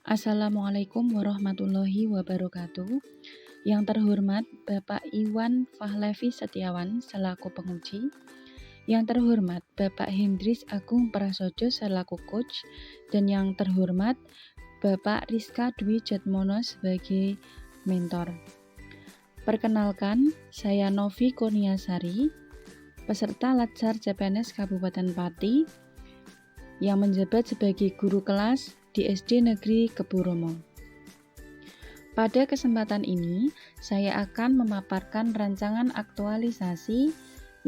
Assalamualaikum warahmatullahi wabarakatuh. Yang terhormat Bapak Iwan Fahlevi Setiawan selaku penguji. Yang terhormat Bapak Hendris Agung Prasojo selaku coach. Dan yang terhormat Bapak Rizka Dwi Jatmono sebagai mentor. Perkenalkan, saya Novi Kurniasari, peserta Latsar CPNS Kabupaten Pati yang menjabat sebagai guru kelas di SD Negeri Keburomo. Pada kesempatan ini, saya akan memaparkan rancangan aktualisasi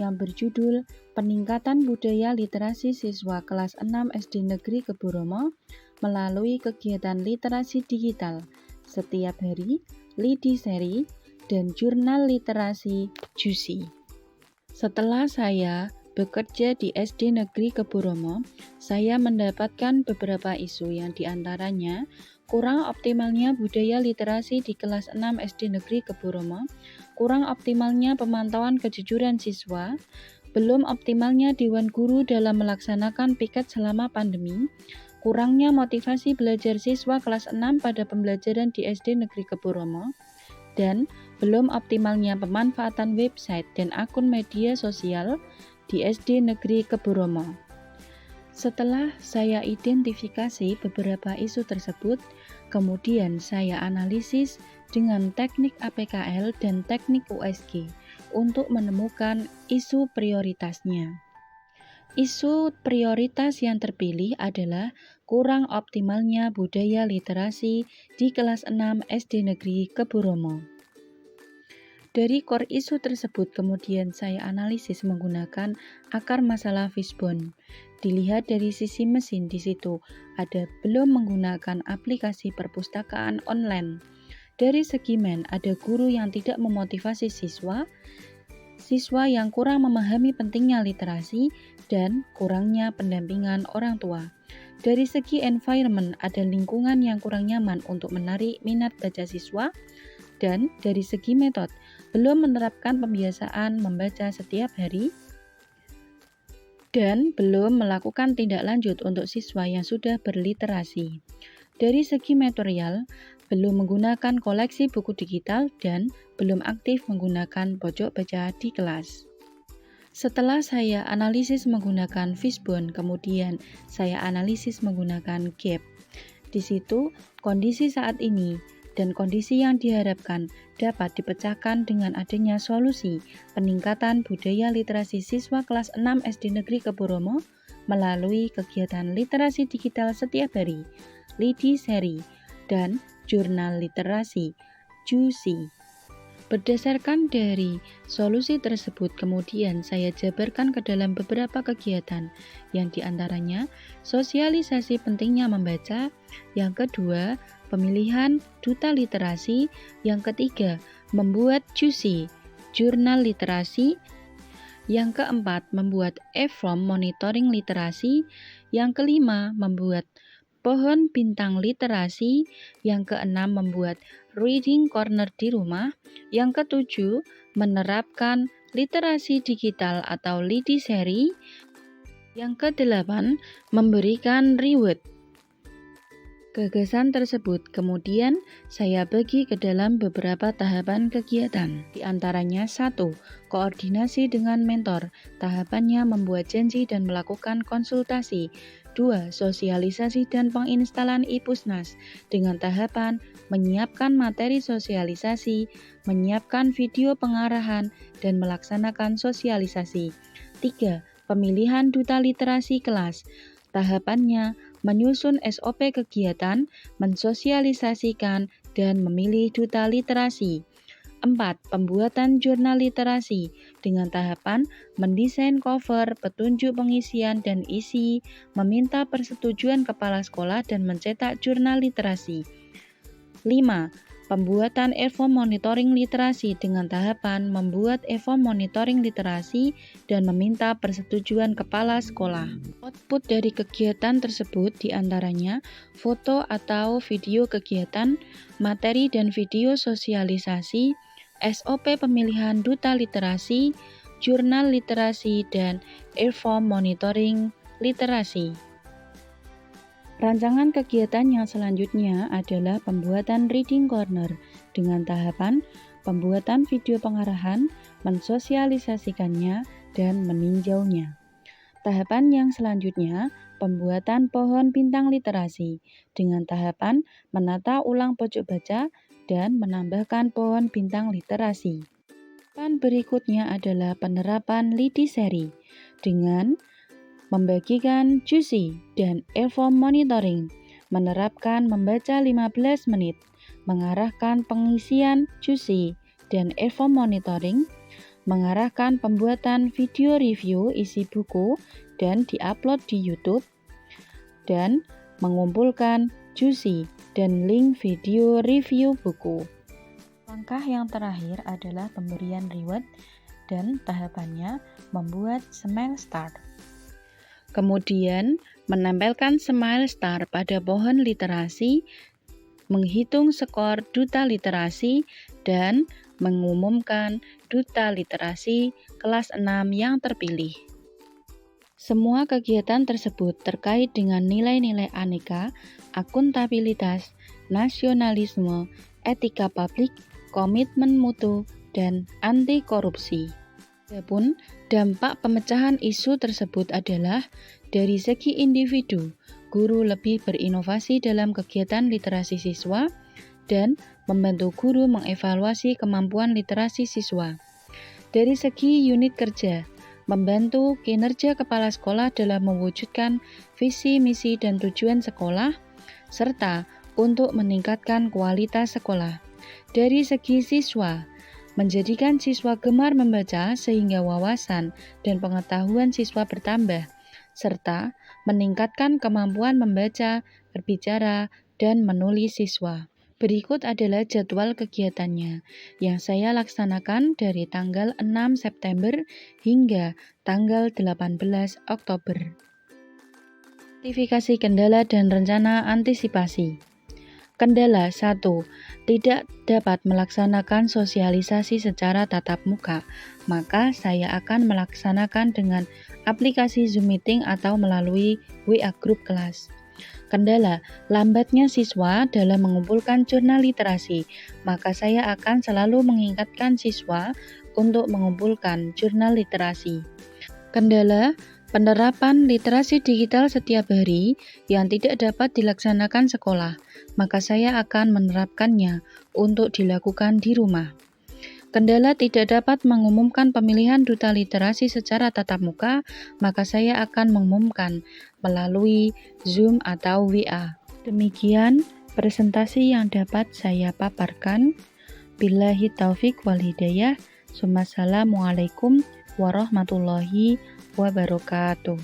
yang berjudul Peningkatan Budaya Literasi Siswa Kelas 6 SD Negeri Keburomo melalui kegiatan literasi digital setiap hari, Lidi Seri, dan jurnal literasi Juicy. Setelah saya bekerja di SD Negeri Keburomo, saya mendapatkan beberapa isu yang diantaranya kurang optimalnya budaya literasi di kelas 6 SD Negeri Keburomo, kurang optimalnya pemantauan kejujuran siswa, belum optimalnya Dewan Guru dalam melaksanakan piket selama pandemi, kurangnya motivasi belajar siswa kelas 6 pada pembelajaran di SD Negeri Keburomo, dan belum optimalnya pemanfaatan website dan akun media sosial di SD Negeri Keburomo. Setelah saya identifikasi beberapa isu tersebut, kemudian saya analisis dengan teknik APKL dan teknik USG untuk menemukan isu prioritasnya. Isu prioritas yang terpilih adalah kurang optimalnya budaya literasi di kelas 6 SD Negeri Keburomo. Dari core isu tersebut kemudian saya analisis menggunakan akar masalah Fishbone. Dilihat dari sisi mesin, di situ ada belum menggunakan aplikasi perpustakaan online. Dari segi ada guru yang tidak memotivasi siswa yang kurang memahami pentingnya literasi, dan kurangnya pendampingan orang tua. Dari segi environment, ada lingkungan yang kurang nyaman untuk menarik minat baca siswa, dan dari segi metode, belum menerapkan pembiasaan membaca setiap hari, dan belum melakukan tindak lanjut untuk siswa yang sudah berliterasi. Dari segi material, belum menggunakan koleksi buku digital dan belum aktif menggunakan pojok baca di kelas. Setelah saya analisis menggunakan Fishbone, kemudian saya analisis menggunakan GAP. Di situ, kondisi saat ini dan kondisi yang diharapkan dapat dipecahkan dengan adanya solusi peningkatan budaya literasi siswa kelas 6 SD Negeri Keburomo melalui kegiatan literasi digital setiap hari, Lidi Seri, dan jurnal literasi Juicy. Berdasarkan dari solusi tersebut, kemudian saya jabarkan ke dalam beberapa kegiatan, yang diantaranya sosialisasi pentingnya membaca, yang kedua, pemilihan duta literasi, yang ketiga, membuat Juicy, jurnal literasi, yang keempat, membuat e-form monitoring literasi, yang kelima, membuat pohon bintang literasi, yang keenam, membuat reading corner di rumah, yang ketujuh, menerapkan literasi digital atau Lidi Seri, yang kedelapan, memberikan reward. Gagasan tersebut kemudian saya bagi ke dalam beberapa tahapan kegiatan. Di antaranya 1. Koordinasi dengan mentor. Tahapannya membuat janji dan melakukan konsultasi. 2. Sosialisasi dan penginstalan iPusnas dengan tahapan menyiapkan materi sosialisasi, menyiapkan video pengarahan, dan melaksanakan sosialisasi. 3. Pemilihan duta literasi kelas. Tahapannya menyusun SOP kegiatan, mensosialisasikan, dan memilih duta literasi. 4. Pembuatan jurnal literasi dengan tahapan mendesain cover, petunjuk pengisian dan isi, meminta persetujuan kepala sekolah dan mencetak jurnal literasi. 5. Pembuatan e-form monitoring literasi dengan tahapan membuat e-form monitoring literasi dan meminta persetujuan kepala sekolah. Output dari kegiatan tersebut diantaranya foto atau video kegiatan, materi dan video sosialisasi, SOP pemilihan duta literasi, jurnal literasi, dan e-form monitoring literasi. Rancangan kegiatan yang selanjutnya adalah pembuatan reading corner dengan tahapan pembuatan video pengarahan, mensosialisasikannya, dan meninjaunya. Tahapan yang selanjutnya, pembuatan pohon bintang literasi dengan tahapan menata ulang pojok baca dan menambahkan pohon bintang literasi. Tahapan berikutnya adalah penerapan Lidiseri dengan membagikan Juicy dan Evo Monitoring, menerapkan membaca 15 menit, mengarahkan pengisian Juicy dan Evo Monitoring, mengarahkan pembuatan video review isi buku dan diupload di YouTube, dan mengumpulkan Juicy dan link video review buku. Langkah yang terakhir adalah pemberian reward dan tahapannya membuat Smile Star. Kemudian, menempelkan Smile Star pada pohon literasi, menghitung skor duta literasi, dan mengumumkan duta literasi kelas 6 yang terpilih. Semua kegiatan tersebut terkait dengan nilai-nilai aneka, akuntabilitas, nasionalisme, etika publik, komitmen mutu, dan anti korupsi. Adapun dampak pemecahan isu tersebut adalah dari segi individu, guru lebih berinovasi dalam kegiatan literasi siswa dan membantu guru mengevaluasi kemampuan literasi siswa. Dari segi unit kerja, membantu kinerja kepala sekolah dalam mewujudkan visi, misi, dan tujuan sekolah, serta untuk meningkatkan kualitas sekolah. Dari segi siswa, menjadikan siswa gemar membaca sehingga wawasan dan pengetahuan siswa bertambah, serta meningkatkan kemampuan membaca, berbicara, dan menulis siswa. Berikut adalah jadwal kegiatannya yang saya laksanakan dari tanggal 6 September hingga tanggal 18 Oktober. Notifikasi kendala dan rencana antisipasi. Kendala 1. Tidak dapat melaksanakan sosialisasi secara tatap muka, maka saya akan melaksanakan dengan aplikasi Zoom Meeting atau melalui WA Group kelas. Kendala, lambatnya siswa dalam mengumpulkan jurnal literasi, maka saya akan selalu mengingatkan siswa untuk mengumpulkan jurnal literasi. Kendala, penerapan literasi digital setiap hari yang tidak dapat dilaksanakan sekolah, maka saya akan menerapkannya untuk dilakukan di rumah. Kendala tidak dapat mengumumkan pemilihan duta literasi secara tatap muka, maka saya akan mengumumkan melalui Zoom atau WA. Demikian presentasi yang dapat saya paparkan. Billahi taufik wal hidayah. Wassalamualaikum warahmatullahi wabarakatuh.